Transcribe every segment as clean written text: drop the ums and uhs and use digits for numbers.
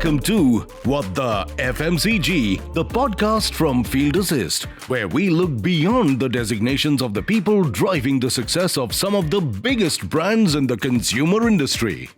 welcome to What the FMCG, the podcast from Field Assist, where we look beyond the designations of the people driving the success of some of the biggest brands in the consumer industry.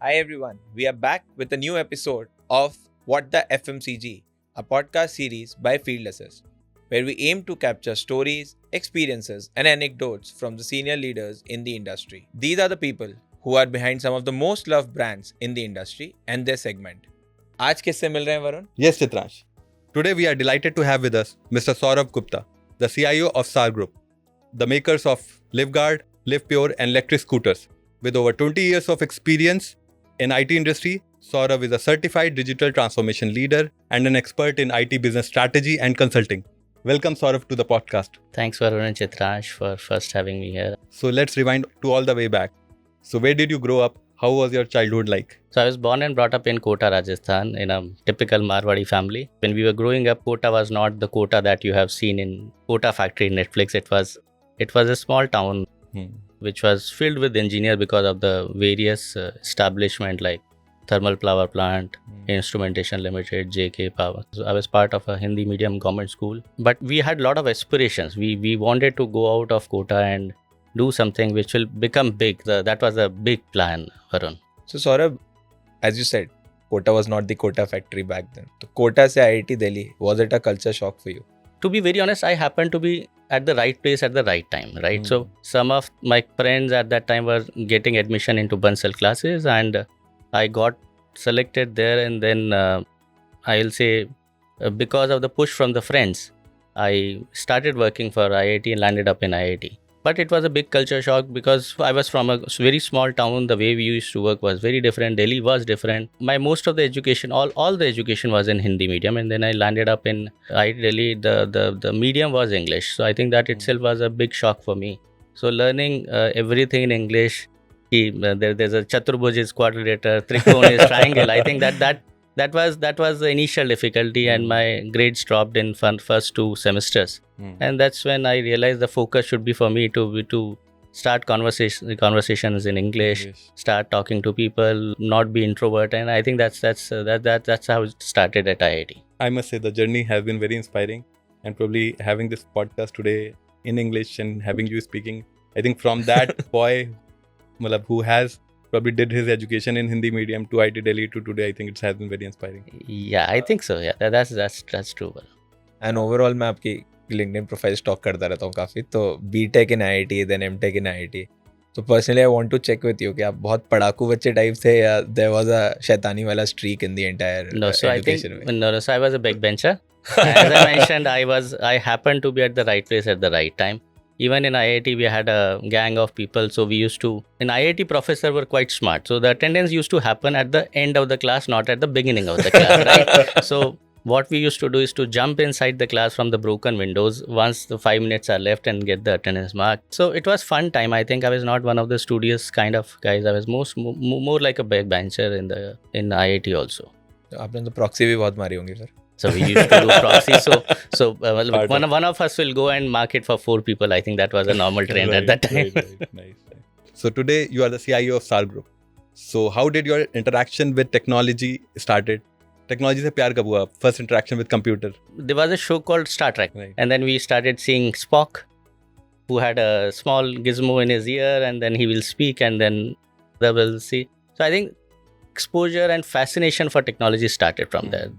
Hi everyone, we are back with a new episode of What the FMCG, a podcast series by Field Assist, where we aim to capture stories, experiences, and anecdotes from the senior leaders in the industry. These are the people who are behind some of the most loved brands in the industry and their segment. आज किससे मिल रहे हैं Varun? Yes, Chitransh. Today we are delighted to have with us Mr. Saurabh Gupta, the CIO of SAR Group, the makers of LiveGuard, LivePure, and electric scooters. With over 20 years of experience in IT industry, Saurabh is a certified digital transformation leader and an expert in IT business strategy and consulting. Welcome, Saurabh, to the podcast. Thanks, Varun and Chitransh, for first having me here. So let's rewind to all the way back. So where did you grow up? How was your childhood like? So I was born and brought up in Kota, Rajasthan, in a typical Marwadi family. When we were growing up, Kota was not the Kota that you have seen in Kota factory in Netflix. It was a small town which was filled with engineers because of the various establishment like thermal power plant, Instrumentation Limited, JK Power. So I was part of a Hindi medium government school. But we had a lot of aspirations. We wanted to go out of Kota and do something which will become big. That was a big plan, Varun. So Saurabh, as you said, Kota was not the Kota factory back then. So Kota se IIT Delhi, was it a culture shock for you? To be very honest, I happened to be at the right place at the right time, right? So some of my friends at that time were getting admission into Bansal classes and I got selected there, and then I'll say because of the push from the friends, I started working for IIT and landed up in IIT. But it was a big culture shock because I was from a very small town. The way we used to work was very different. Delhi was different. Most of the education, all the education was in Hindi medium, and then I landed up in IIT Delhi. The medium was English. So I think that itself was a big shock for me. So learning everything in English, there's a Chaturbhuj is quadrilateral, Trikon is triangle. I think that was the initial difficulty, and my grades dropped in first 2 semesters. And that's when I realized the focus should be for me to start conversations in English, start talking to people, not be introvert. And I think that's how it started at IIT. I must say the journey has been very inspiring, and probably having this podcast today in English and having you speaking, I think from that boy who has probably did his education in Hindi medium to IIT Delhi to today, I think it has been very inspiring. Yeah, I think so. Yeah, that's true. And overall, मैं आपकी LinkedIn profile stalk करता रहता हूँ काफ़ी. तो BTech in IIT, then MTech in IIT. So personally, I want to check with you कि आप बहुत पढ़ाकू बच्चे टाइप थे या there was a शैतानी वाला streak in the entire education? So I was a backbencher. As I mentioned, I happened to be at the right place at the right time. Even in IIT, we had a gang of people. So we used to, in IIT, professors were quite smart. So the attendance used to happen at the end of the class, not at the beginning of the class, right? So what we used to do is to jump inside the class from the broken windows once the 5 minutes are left and get the attendance mark. So it was fun time. I think I was not one of the studious kind of guys. I was more like a backbencher in IIT also. आपने तो proxy भी बहुत मारी होंगी फिर. So we used to do proxy. So one of us will go and market for 4 people. I think that was a normal trend at that time. Right. Nice. So today you are the CIO of SAR Group. So how did your interaction with technology started? Technology se pyar kab hua? First interaction with computer. There was a show called Star Trek. Right. And then we started seeing Spock, who had a small gizmo in his ear, and then he will speak, and then they will see. So I think exposure and fascination for technology started from there.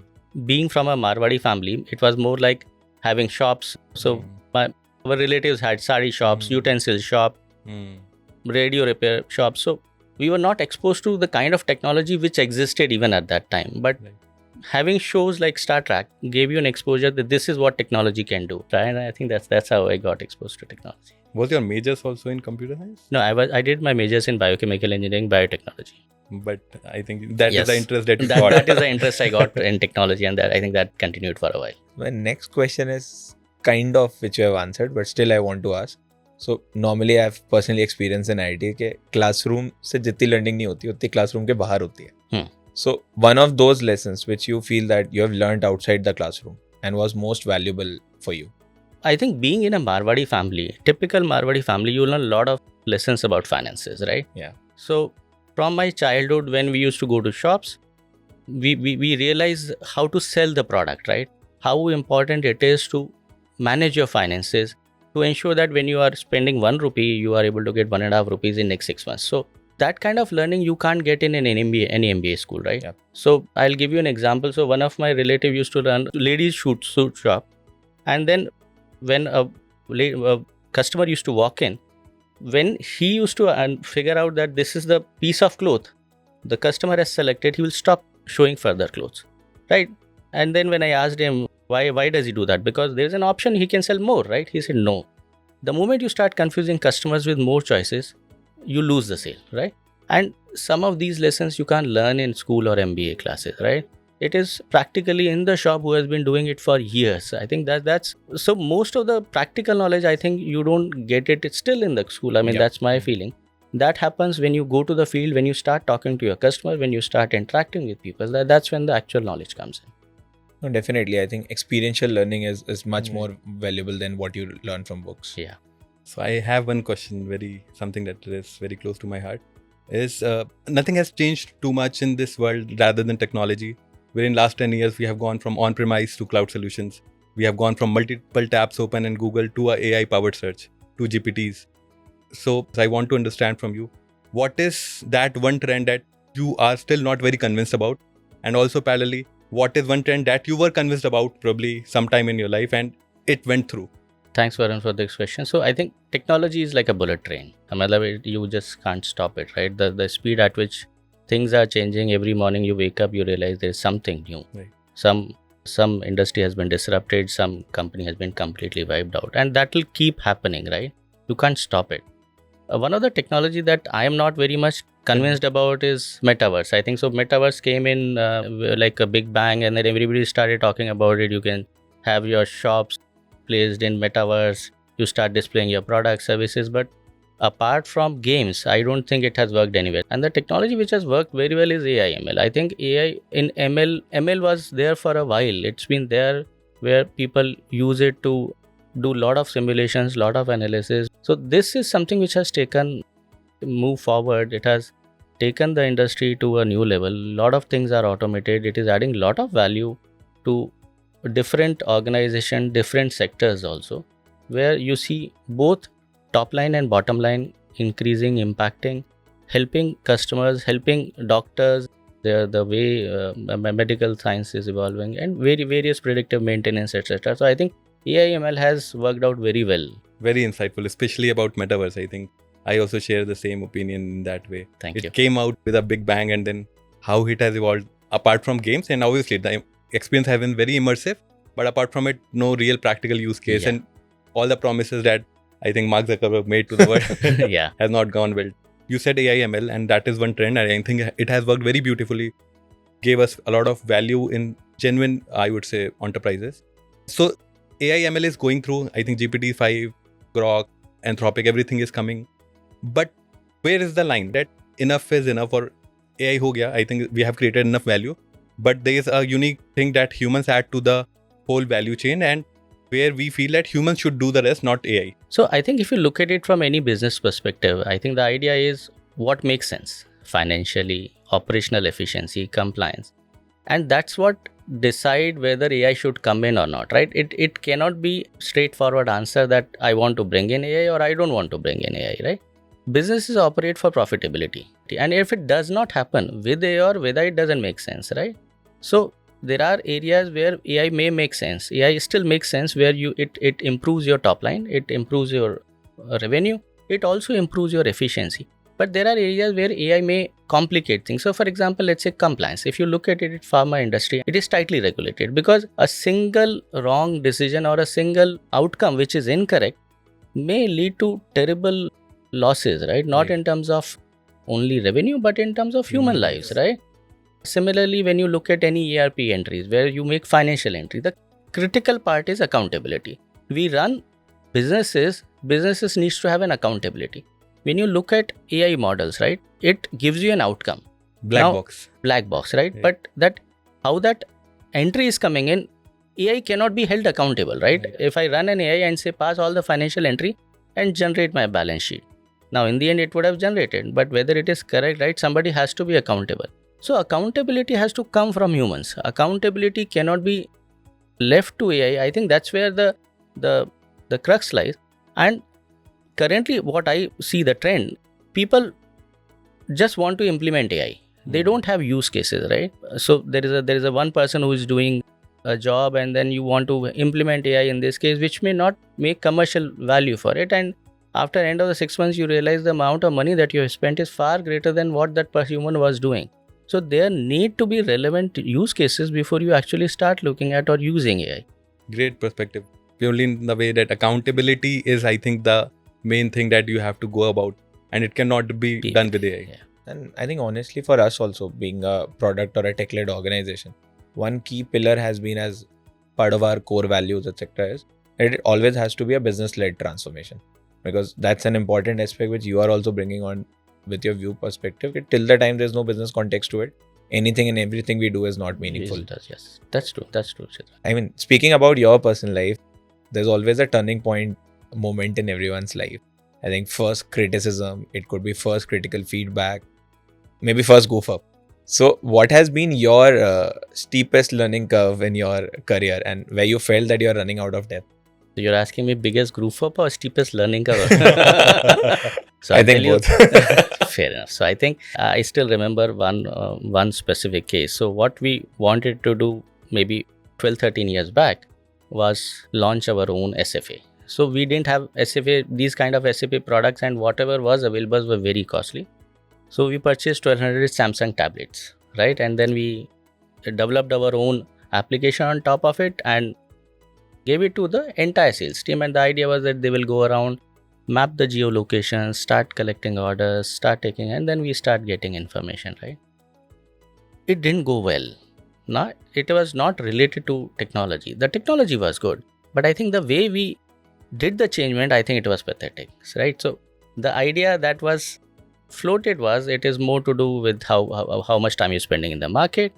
Being from a Marwadi family, it was more like having shops. So our relatives had sari shops, utensil shop, radio repair shops. So we were not exposed to the kind of technology which existed even at that time. But having shows like Star Trek gave you an exposure that this is what technology can do. Right? And I think that's how I got exposed to technology. Was your majors also in computer science? No, I did my majors in biochemical engineering, biotechnology. But I think that is the interest that you got. That is the interest I got in technology, and that I think that continued for a while. My next question is kind of which you have answered, but still I want to ask. So normally I have personally experienced in IIT के classroom से जितनी learning नहीं होती उतनी classroom के बाहर होती है. So one of those lessons which you feel that you have learned outside the classroom and was most valuable for you, I think being in a Marwadi family, typical Marwadi family, you learn a lot of lessons about finances, right? Yeah. So from my childhood, when we used to go to shops, we realized how to sell the product, right? How important it is to manage your finances to ensure that when you are spending 1 rupee, you are able to get 1.5 rupees in next 6 months. So that kind of learning you can't get in any MBA school, right? Yep. So I'll give you an example. So one of my relative used to run ladies suit shop, and then when a customer used to walk in, when he used to figure out that this is the piece of cloth the customer has selected, he will stop showing further clothes, right? And then when I asked him why does he do that, because there's an option he can sell more, right? He said no. The moment you start confusing customers with more choices, you lose the sale, right? And some of these lessons you can't learn in school or MBA classes, right? It is practically in the shop who has been doing it for years. I think that's so most of the practical knowledge, I think you don't get it. It's still in the school. I mean, that's my feeling. That happens when you go to the field, when you start talking to your customer, when you start interacting with people. That's when the actual knowledge comes in. No, definitely. I think experiential learning is much more valuable than what you learn from books. Yeah. So I have one question, something that is very close to my heart. Is nothing has changed too much in this world rather than technology. Wherein last 10 years we have gone from on-premise to cloud solutions. We have gone from multiple tabs open in Google to a AI-powered search, to GPTs. So I want to understand from you, what is that one trend that you are still not very convinced about? And also parallelly, what is one trend that you were convinced about probably sometime in your life and it went through? Thanks, Varun, for this question. So I think technology is like a bullet train. You just can't stop it, right? The speed at which things are changing, every morning you wake up, you realize there's something new. Right. Some industry has been disrupted, some company has been completely wiped out, and that will keep happening, right? You can't stop it. One of the technology that I am not very much convinced about is metaverse. I think so. Metaverse came in like a big bang, and then everybody started talking about it. You can have your shops placed in metaverse. You start displaying your products, services, but apart from games, I don't think it has worked anywhere. And the technology which has worked very well is AI ML. I think AI in ML was there for a while. It's been there where people use it to do a lot of simulations, lot of analysis. So this is something which has move forward. It has taken the industry to a new level. A lot of things are automated. It is adding a lot of value to different organizations, different sectors also, where you see both top line and bottom line increasing, impacting, helping customers, helping doctors, the way medical science is evolving, and various predictive maintenance, etc. So I think AI ML has worked out very well. Very insightful, especially about metaverse. I think I also share the same opinion in that way. Thank you. It came out with a big bang, and then how it has evolved apart from games, and obviously the experience has been very immersive, but apart from it, no real practical use case, and all the promises that I think Mark Zuckerberg made to the world has not gone well. You said AI ML, and that is one trend, and I think it has worked very beautifully, gave us a lot of value in genuine, I would say, enterprises. So AI ML is going through, I think GPT-5, Grok, Anthropic, everything is coming. But where is the line that enough is enough, or AI ho gaya? I think we have created enough value, but there is a unique thing that humans add to the whole value chain, and where we feel that humans should do the rest, not AI. So I think if you look at it from any business perspective, I think the idea is what makes sense financially, operational efficiency, compliance. And that's what decide whether AI should come in or not, right? It cannot be straightforward answer that I want to bring in AI or I don't want to bring in AI, right? Businesses operate for profitability. And if it does not happen with AI or whether it doesn't make sense, right? So there are areas where AI may make sense. AI still makes sense where it improves your top line, it improves your revenue, it also improves your efficiency. But there are areas where AI may complicate things. So for example, let's say compliance. If you look at it in pharma industry, it is tightly regulated because a single wrong decision or a single outcome which is incorrect may lead to terrible losses, right? Not in terms of only revenue, but in terms of human lives, right? Similarly, when you look at any ERP entries where you make financial entry, the critical part is accountability. We run businesses needs to have an accountability. When you look at AI models, right, it gives you an outcome. Black box, right? But how that entry is coming in, AI cannot be held accountable, right? If I run an AI and say pass all the financial entry and generate my balance sheet, now in the end it would have generated, but whether it is correct, right, somebody has to be accountable. So accountability has to come from humans. Accountability cannot be left to AI. I think that's where the crux lies. And currently what I see the trend, people just want to implement AI. They don't have use cases, right? So there is a one person who is doing a job, and then you want to implement AI in this case, which may not make commercial value for it. And after end of the 6 months, you realize the amount of money that you have spent is far greater than what that human was doing. So there need to be relevant use cases before you actually start looking at or using AI. Great perspective. Purely in the way that accountability is, I think, the main thing that you have to go about, and it cannot be done with AI. Yeah. And I think honestly for us also, being a product or a tech-led organization, one key pillar has been, as part of our core values, etc., is that it always has to be a business-led transformation, because that's an important aspect which you are also bringing on with your view perspective. Till the time there's no business context to it, anything and everything we do is not meaningful. Yes, that's true. Chitra. I mean, speaking about your personal life, there's always a turning point moment in everyone's life. I think first criticism, it could be first critical feedback, maybe first goof-up. So what has been your steepest learning curve in your career, and where you felt that you're running out of depth? So you're asking me biggest goof-up or steepest learning curve? So I think both. Fair enough. So I think I still remember one specific case. So what we wanted to do maybe 12-13 years back was launch our own SFA. So we didn't have SFA, these kind of SFA products, and whatever was available were very costly. So we purchased 1200 Samsung tablets, right? And then we developed our own application on top of it and gave it to the entire sales team. And the idea was that they will go around, map the geolocation, start collecting orders, start taking, and then we start getting information, right? It didn't go well. Now, it was not related to technology. The technology was good, but I think the way we did the changement, I think it was pathetic, right? So the idea that was floated was, it is more to do with how much time you're spending in the market,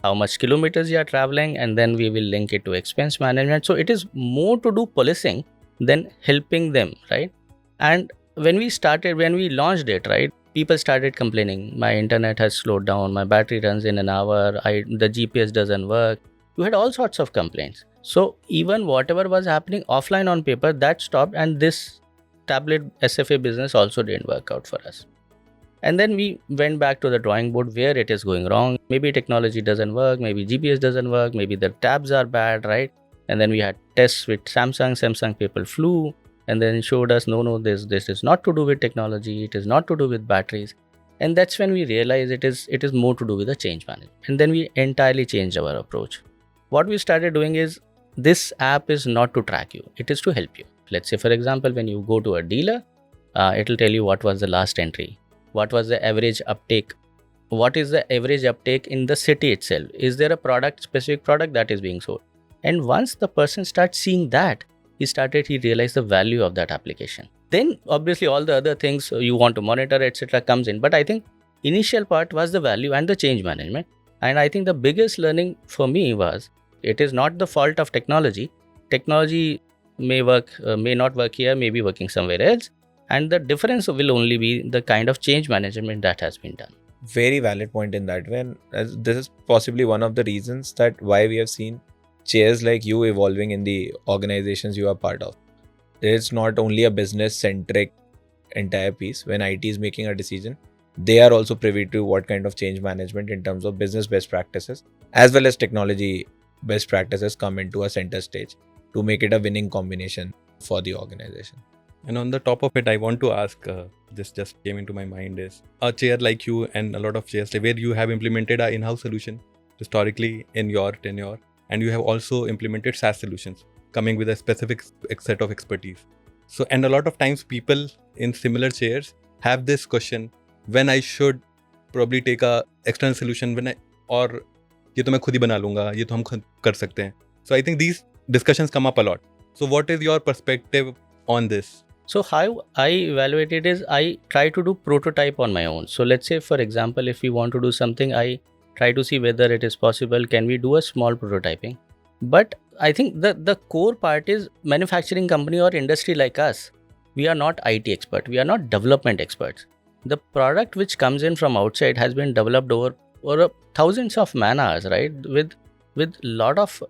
how much kilometers you are traveling, and then we will link it to expense management. So it is more to do policing than helping them, right? And when we launched it, right, people started complaining, my internet has slowed down, my battery runs in an hour, the GPS doesn't work. You had all sorts of complaints. So even whatever was happening offline on paper, that stopped, and this tablet SFA business also didn't work out for us. And then we went back to the drawing board where it is going wrong. Maybe technology doesn't work, maybe GPS doesn't work, maybe the tabs are bad, right? And then we had tests with Samsung people flew and then showed us, no, this is not to do with technology, it is not to do with batteries. And that's when we realized it is more to do with the change management. And then we entirely changed our approach. What we started doing is, this app is not to track you, it is to help you. Let's say, for example, when you go to a dealer, it will tell you what was the last entry, what was the average uptake, what is the average uptake in the city itself, is there a specific product that is being sold. And once the person starts seeing that, he realized the value of that application. Then obviously all the other things you want to monitor, etc. comes in. But I think initial part was the value and the change management. And I think the biggest learning for me was, it is not the fault of technology. Technology may not work here, may be working somewhere else. And the difference will only be the kind of change management that has been done. Very valid point in that way. And this is possibly one of the reasons that why we have seen chairs like you evolving in the organizations you are part of. It's not only a business-centric entire piece. When IT is making a decision, they are also privy to what kind of change management in terms of business best practices, as well as technology best practices come into a center stage to make it a winning combination for the organization. And on the top of it, I want to ask, this just came into my mind, is a chair like you and a lot of chairs where you have implemented an in-house solution historically in your tenure, and you have also implemented SaaS solutions coming with a specific set of expertise. So, and a lot of times people in similar chairs have this question, when I should probably take a external solution, or ये तो मैं खुद ही बना लूँगा, ये तो हम खुद कर सकते हैं. So I think these discussions come up a lot. So what is your perspective on this? So how I evaluate it is, I try to do prototype on my own. So let's say, for example, if we want to do something, I try to see whether it is possible. Can we do a small prototyping? But I think the core part is manufacturing company or industry like us. We are not IT expert. We are not development experts. The product which comes in from outside has been developed over thousands of man hours, right? With lot of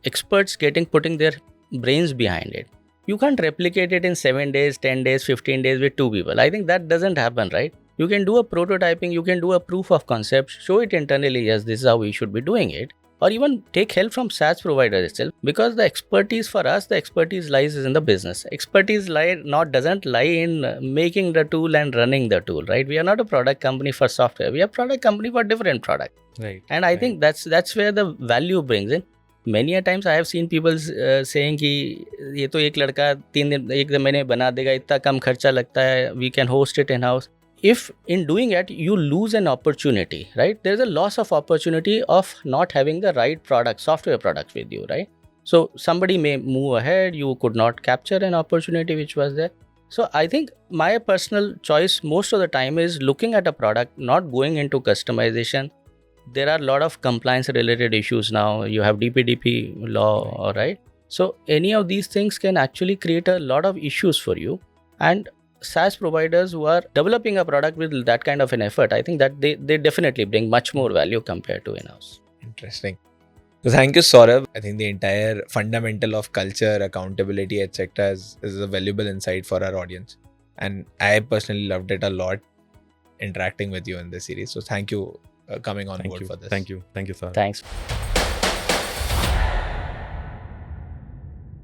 experts putting their brains behind it. You can't replicate it in 7 days, 10 days, 15 days with 2 people. I think that doesn't happen, right? You can do a prototyping, you can do a proof of concept, show it internally, yes, this is how we should be doing it. Or even take help from SaaS provider itself, because the expertise for us, the expertise lies in the business. Expertise doesn't lie in making the tool and running the tool, right? We are not a product company for software. We are a product company for different product. Right. And I think that's where the value brings in. Many a times I have seen people saying कि ये तो एक लड़का 3 दिन 1 महीने बना देगा, इतना कम खर्चा लगता है, we can host it in house. If in doing it you lose an opportunity, right? There's a loss of opportunity of not having the right product, software product with you, right? So somebody may move ahead, you could not capture an opportunity which was there. So I think my personal choice most of the time is looking at a product, not going into customization. There are a lot of compliance related issues now. You have DPDP law, right? So any of these things can actually create a lot of issues for you. And SaaS providers who are developing a product with that kind of an effort, I think that they definitely bring much more value compared to in-house. Interesting. So thank you, Saurabh. I think the entire fundamental of culture, accountability, etc. is a valuable insight for our audience. And I personally loved it a lot interacting with you in this series. So thank you coming on board for this. Thank you, sir. Thanks.